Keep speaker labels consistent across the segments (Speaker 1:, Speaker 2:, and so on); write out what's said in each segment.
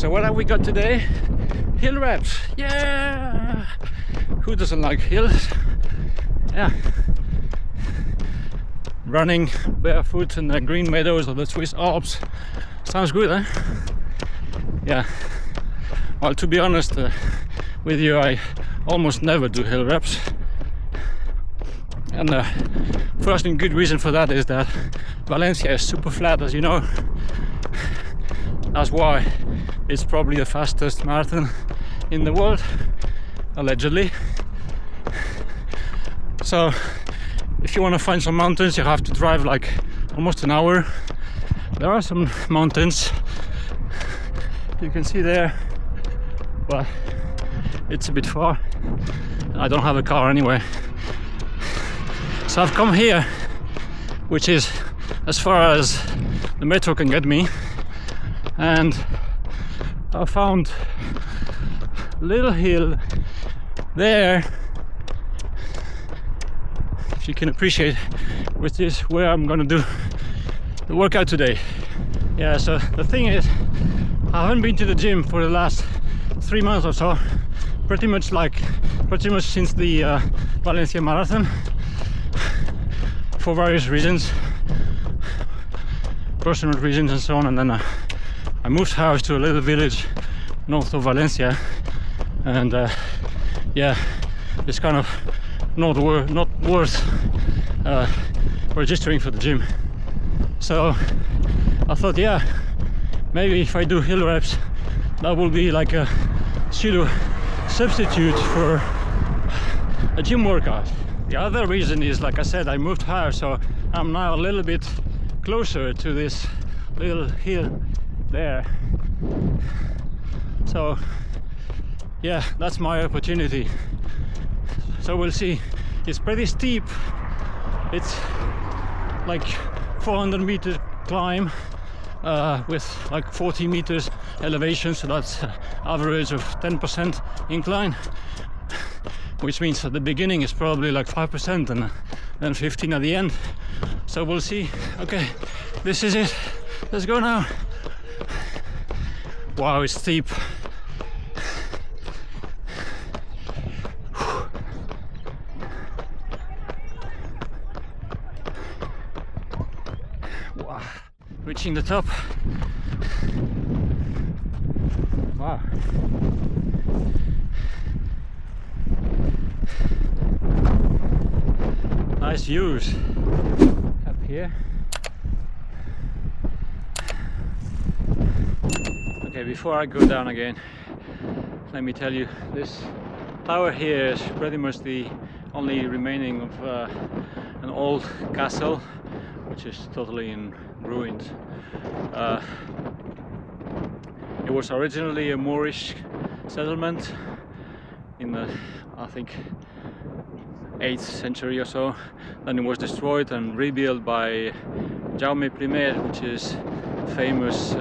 Speaker 1: So what have we got today? Hill reps. Yeah! Who doesn't like hills? Yeah. Running barefoot in the green meadows of the Swiss Alps. Sounds good, eh? Yeah. Well, to be honest with you, I almost never do hill reps. And the first and good reason for that is that Valencia is super flat, as you know. That's why it's probably the fastest marathon in the world, allegedly. So if you want to find some mountains, you have to drive like almost an hour. There are some mountains you can see there, but it's a bit far. I don't have a car anyway. So I've come here, which is as far as the metro can get me, and I found a little hill there, if you can appreciate, which is where I'm gonna do the workout today. Yeah, so the thing is, I haven't been to the gym for the last 3 months or so, pretty much since the Valencia marathon, for various reasons, personal reasons and so on. And then I moved house to a little village north of Valencia, and yeah, it's kind of not worth registering for the gym. So I thought, yeah, maybe if I do hill reps, that will be like a pseudo substitute for a gym workout. The other reason is, like I said, I moved house, so I'm now a little bit closer to this little hill there. So yeah, that's my opportunity. So we'll see. It's pretty steep. It's like 400 meter climb with like 40 meters elevation, so that's average of 10% incline, which means at the beginning it's probably like 5% and then 15 at the end. So we'll see. Okay, this is it. Let's go now. Wow, it's steep. Wow, reaching the top. Wow. Nice views up here. Okay, before I go down again, let me tell you, this tower here is pretty much the only remaining of an old castle, which is totally in ruins. It was originally a Moorish settlement in the, I think, 8th century or so. Then it was destroyed and rebuilt by Jaume I, which is famous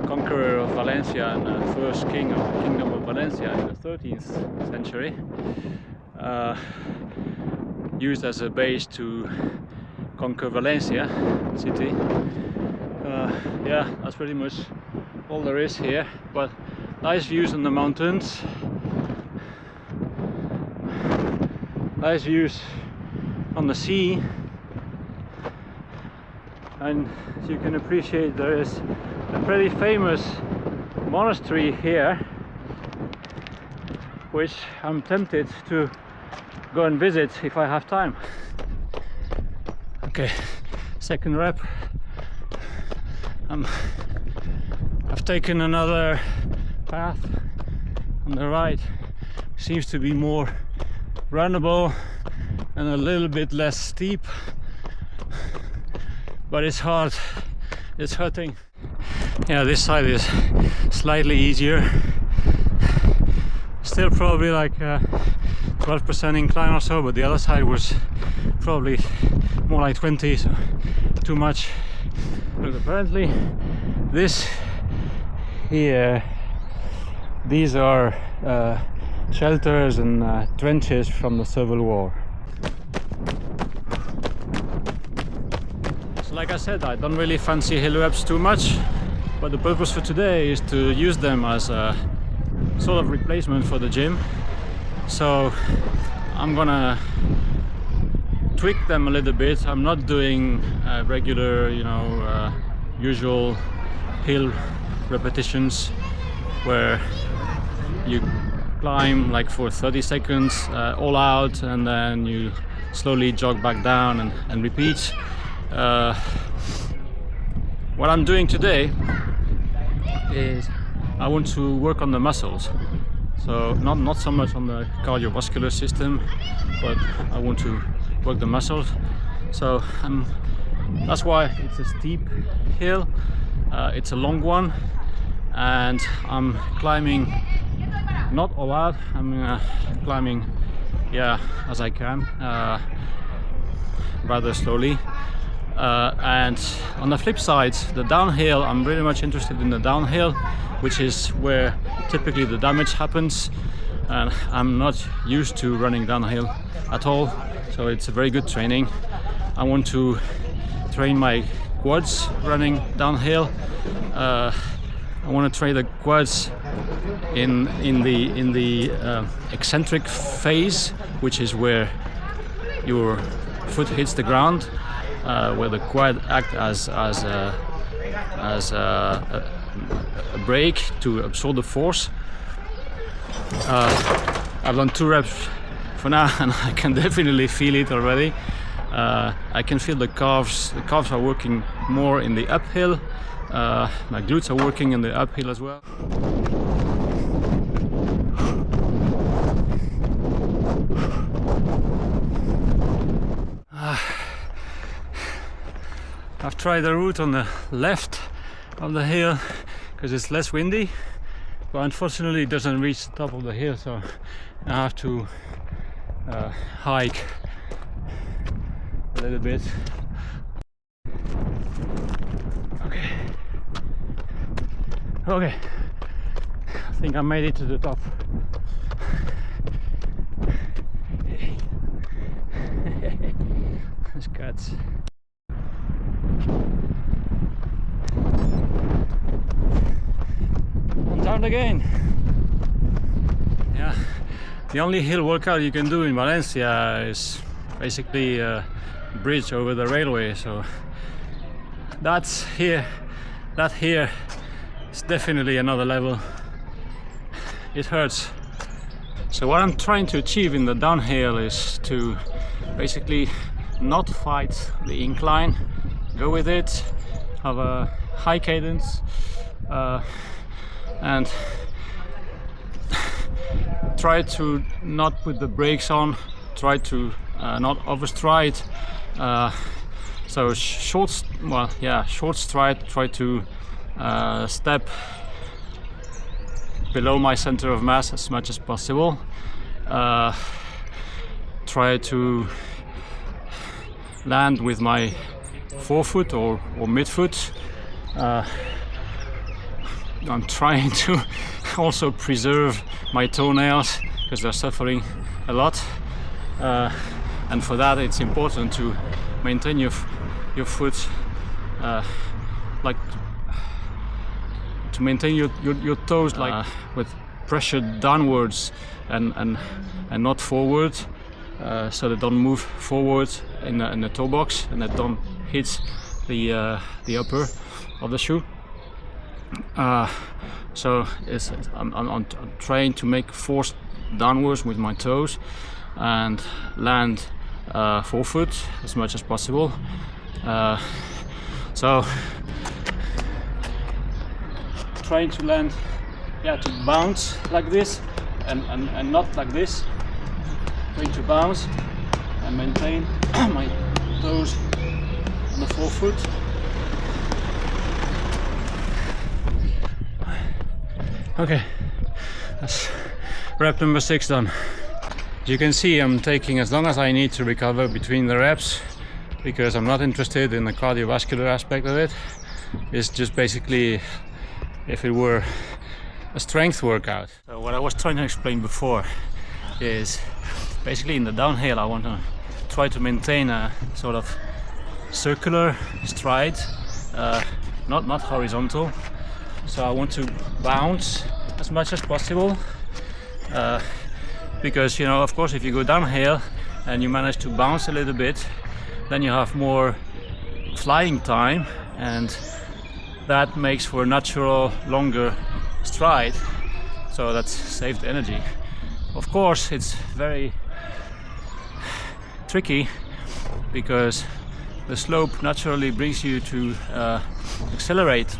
Speaker 1: conqueror of Valencia and first king of the Kingdom of Valencia in the 13th century. Used as a base to conquer Valencia city. Yeah, that's pretty much all there is here, but nice views on the mountains, nice views on the sea, and as you can appreciate, there is a pretty famous monastery here, which I'm tempted to go and visit if I have time. Okay, second rep. I've taken another path on the right. Seems to be more runnable and a little bit less steep, but it's hard, it's hurting. Yeah, this side is slightly easier, still probably like 12% incline or so, but the other side was probably more like 20, so too much. But apparently this here, these are shelters and trenches from the Civil War. So like I said, I don't really fancy hill reps too much, but the purpose for today is to use them as a sort of replacement for the gym. So I'm gonna tweak them a little bit. I'm not doing regular, usual hill repetitions where you climb like for 30 seconds all out and then you slowly jog back down and repeat. What I'm doing today is I want to work on the muscles, so not so much on the cardiovascular system, but I want to work the muscles. So that's why it's a steep hill, it's a long one, and I'm climbing not all out. I'm climbing as I can, rather slowly. And on the flip side, the downhill, I'm really much interested in the downhill, which is where typically the damage happens, and I'm not used to running downhill at all, so it's a very good training. I want to train my quads running downhill. I want to train the quads in the eccentric phase, which is where your foot hits the ground, where the quad act as a brake to absorb the force. I've done 2 reps for now, and I can definitely feel it already. I can feel the calves. The calves are working more in the uphill. My glutes are working in the uphill as well. I've tried the route on the left of the hill because it's less windy, but unfortunately it doesn't reach the top of the hill, so I have to hike a little bit. Okay, I think I made it to the top. There's cats. And down again. Yeah, the only hill workout you can do in Valencia is basically a bridge over the railway, so that here is definitely another level. It hurts. So what I'm trying to achieve in the downhill is to basically not fight the incline, go with it, have a high cadence, and try to not put the brakes on, try to not overstride. So short stride, try to step below my center of mass as much as possible. Try to land with my forefoot or midfoot. I'm trying to also preserve my toenails because they're suffering a lot, and for that it's important to maintain your foot, like to maintain your toes with pressure downwards and not forward, so they don't move forward in the toe box and they don't hit the upper of the shoe. So I'm trying to make force downwards with my toes and land forefoot as much as possible. So trying to land, to bounce like this and not like this. Trying to bounce and maintain my toes on the forefoot. Okay, that's rep number 6 done. As you can see, I'm taking as long as I need to recover between the reps because I'm not interested in the cardiovascular aspect of it. It's just basically if it were a strength workout. So what I was trying to explain before is basically in the downhill I want to try to maintain a sort of circular stride, not horizontal. So I want to bounce as much as possible, because, you know, of course, if you go downhill and you manage to bounce a little bit, then you have more flying time, and that makes for a natural longer stride, so that's saved energy. Of course, it's very tricky because the slope naturally brings you to accelerate,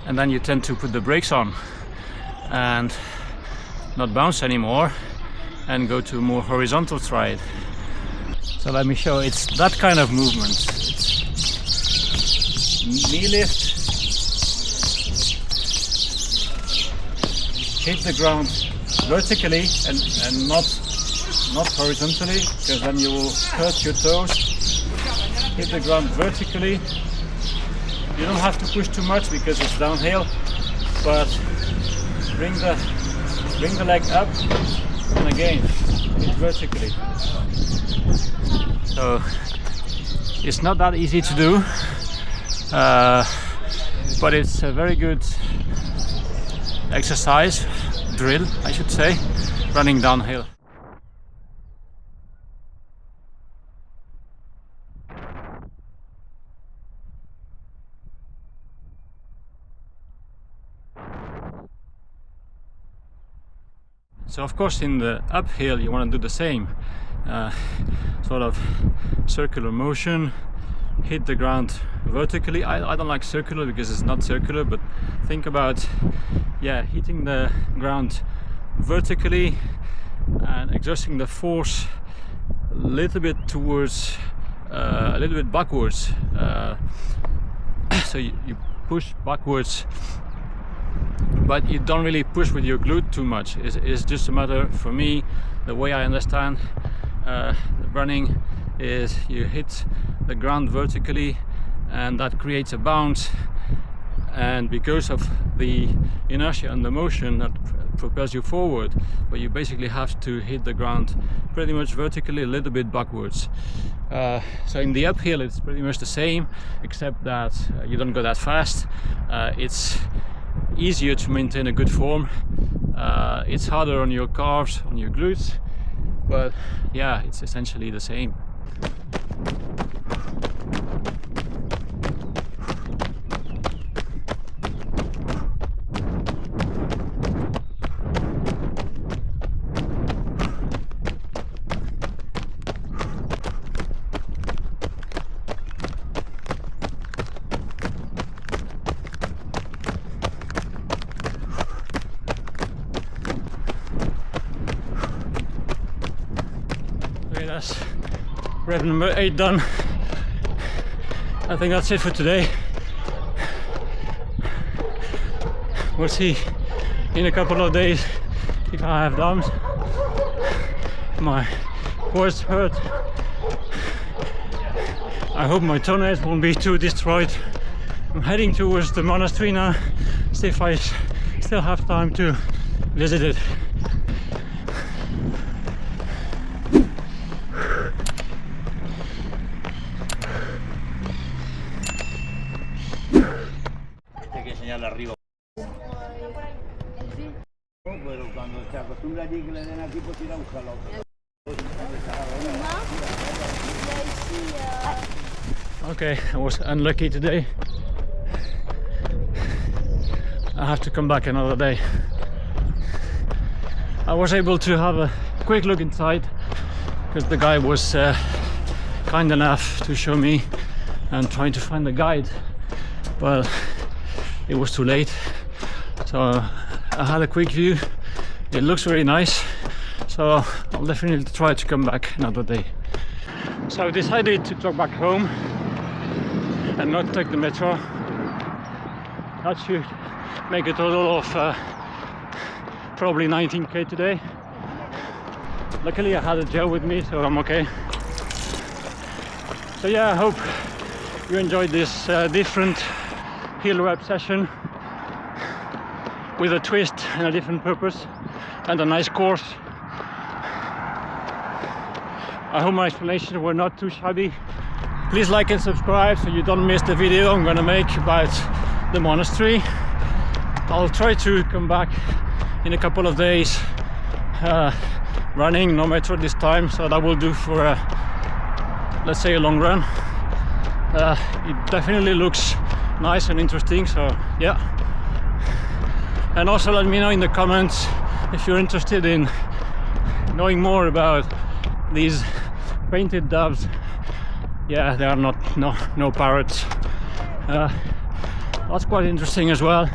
Speaker 1: and then you tend to put the brakes on and not bounce anymore and go to a more horizontal stride. So let me show, it's that kind of movement. It's knee lift, hit the ground vertically and not horizontally, because then you will hurt your toes. Hit the ground vertically. You don't have to push too much because it's downhill, but bring the leg up and again hit vertically. So it's not that easy to do, but it's a very good exercise, drill I should say, running downhill. So of course in the uphill you want to do the same, sort of circular motion, hit the ground vertically. I don't like circular because it's not circular, but think about, yeah, hitting the ground vertically and exerting the force a little bit towards, a little bit backwards. So you push backwards, but you don't really push with your glute too much. It's just a matter, for me, the way I understand running is you hit the ground vertically and that creates a bounce, and because of the inertia and the motion that propels you forward, but you basically have to hit the ground pretty much vertically, a little bit backwards. So in the uphill it's pretty much the same, except that you don't go that fast. It's easier to maintain a good form. It's harder on your calves, on your glutes, but yeah, it's essentially the same. That's rev number 8 done. I think that's it for today. We'll see in a couple of days if I have DOMS. My quads hurt. I hope my toenails won't be too destroyed. I'm heading towards the monastery now, see if I still have time to visit it.
Speaker 2: Arriba. Pero cuando se acostumbra allí que le den aquí, pues ir a buscarlo.
Speaker 1: Okay, I was unlucky today. I have to come back another day. I was able to have a quick look inside because the guy was kind enough to show me and trying to find the guide, but it was too late. So I had a quick view. It looks very nice, so I'll definitely try to come back another day. So I decided to talk back home and not take the metro. That should make a total of probably 19k today. Luckily I had a gel with me, so I'm okay. So yeah, I hope you enjoyed this different hill rep session with a twist and a different purpose and a nice course. I hope my explanations were not too shabby. Please like and subscribe so you don't miss the video I'm gonna make about the monastery. I'll try to come back in a couple of days running, no metro this time, so that will do for let's say a long run. It definitely looks nice and interesting, so yeah. And also let me know in the comments if you're interested in knowing more about these painted doves. Yeah, they are not no parrots. That's quite interesting as well.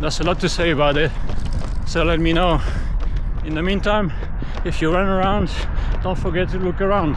Speaker 1: There's a lot to say about it, so let me know. In the meantime, if you run around, don't forget to look around.